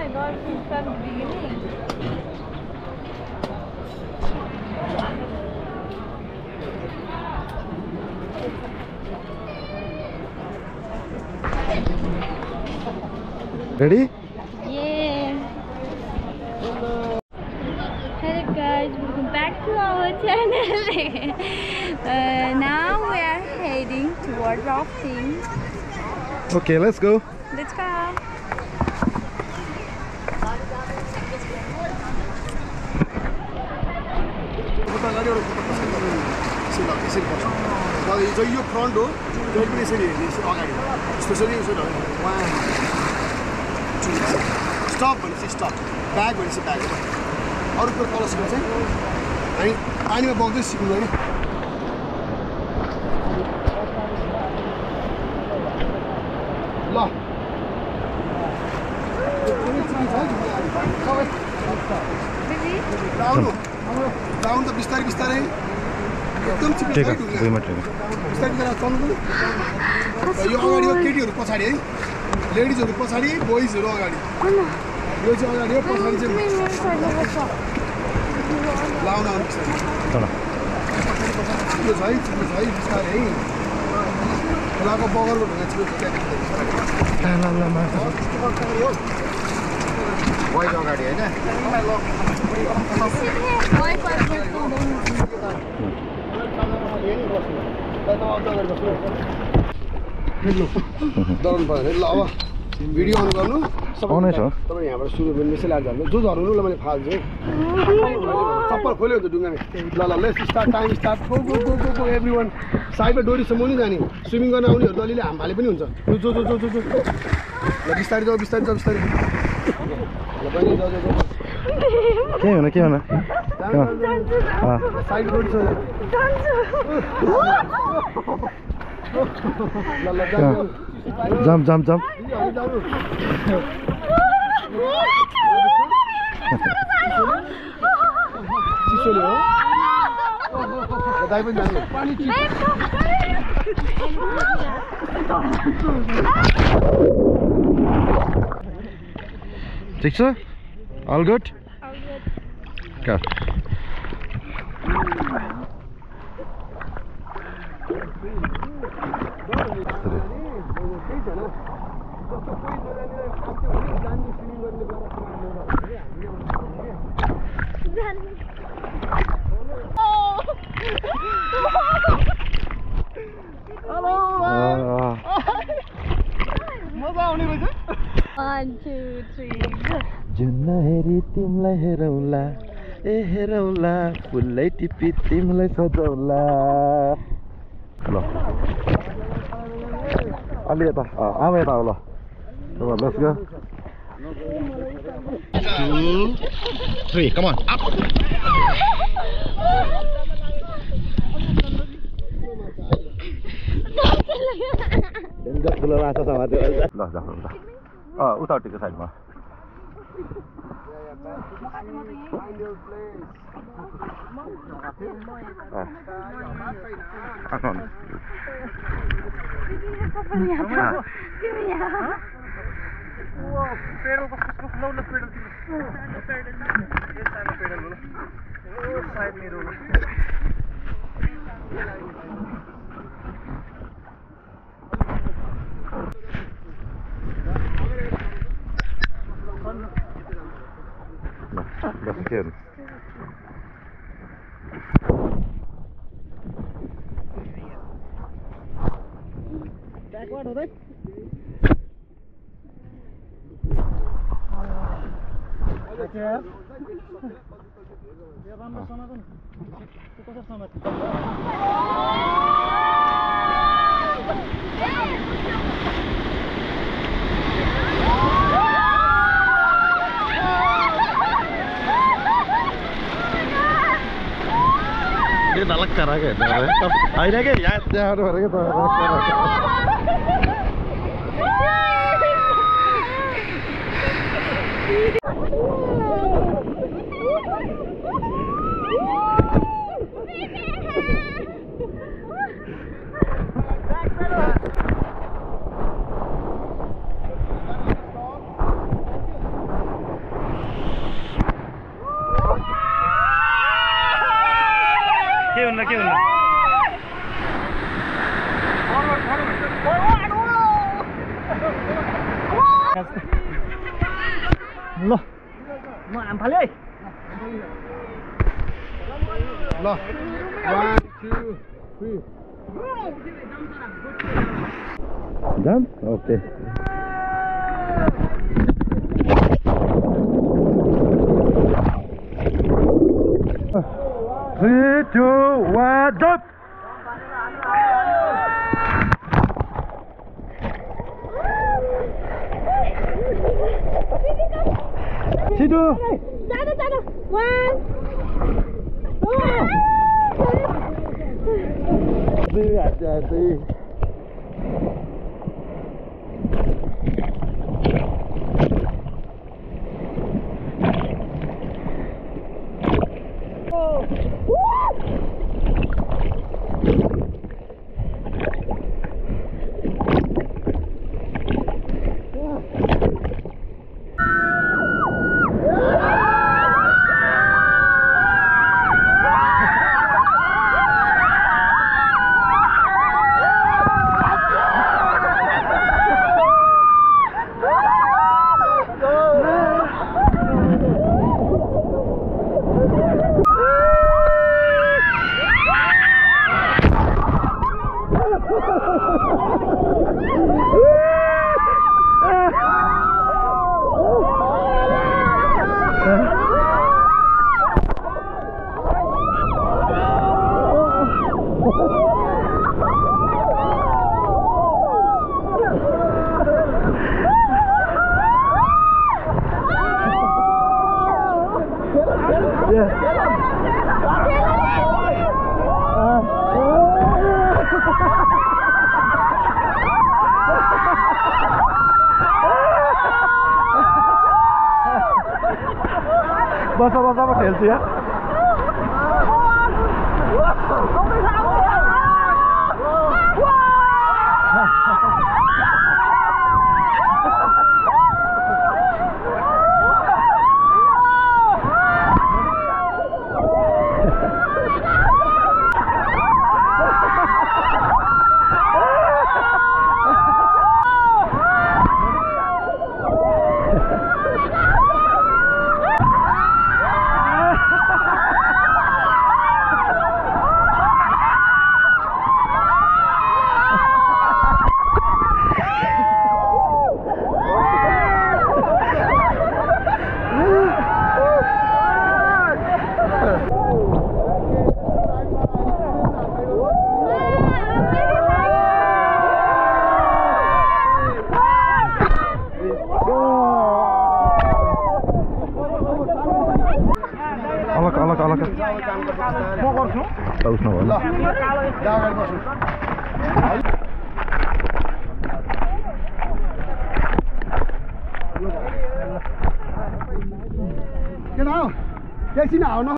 my god, from the beginning. Ready? Yeah. Hello guys, welcome back to our channel. Now we are heading towards rafting. Okay, let's go. Let's go. यो front हो जहिले पनि यसरी हेर्ने अगाडि specially यसरी stop भनेपछि stop bag भनेपछि ब्याग अरू कुरो तल सिक्नु चाहिँ हामी पानीमा बग्दै सिक्नु होइन ल डाउन त बिस्तारै बिस्तारै एकदम बिस्तारै बिस्तारै चल्नु यो अगाडि हो केटीहरू पछाडि है लेडिजहरू पछाडि बोइजहरू अगाडि यो चाहिँ अगाडि हो पछाडि चाहिँ लाउन आउनु बिस्तारै यो छ है बिस्तारै है खोलाको बगरको ढुङ्गा बोइज अगाडि होइन डराउनु पर्दैन ल अब भिडियो अन गर्नु आउनै छ तपाईँ यहाँबाट सुरु मिसैले आज हाल्नु जो झर्नु मैले फाल्छु चप्पल खोल्यो त ढुङ्गामा ल let's start time start go go go go go everyone साइडमा डोरीसम्म नि जाने स्विमिङ गर्न आउनेहरू त अलिअलि हाम हाले पनि हुन्छ जो जो जो जो जो ल बिस्तारै जाऊ बिस्तारै जाऊ बिस्तारै ल बहिनी जाऊ जाऊ के हुन साइड डोरी छ जम्प जम्प जम्प चिसोले हो दाइ पनि जानु पानी ठिक छ अल गुड go मजा आउने रहेछ 1 2 3 जुन हेरी तिमलाई हेरौला ए हेरौला फुलै टिपी तिमलाई सजाउला ल अलि यता अब यता हो ल let's go 2 3 come on up ठुलो माछा छ ल उतापट्टिको साइडमा Kid. Backward हो गए अच्छा ये बांध सोना तो कैसे सोना ये अलग करा के आई ना के यार यार हो रहा है तो हुन्न के हुन्न ल म आम फाले है ल 1 2 3 Done? Okay. Three, two, one, jump! Situ. Sana. 1 2 Hati-hati. Basa-basa apa Chelsea ya? अलग म गर्छु पाउस नभयो ल जागर बस्नु केटा हो एकछिन आउनु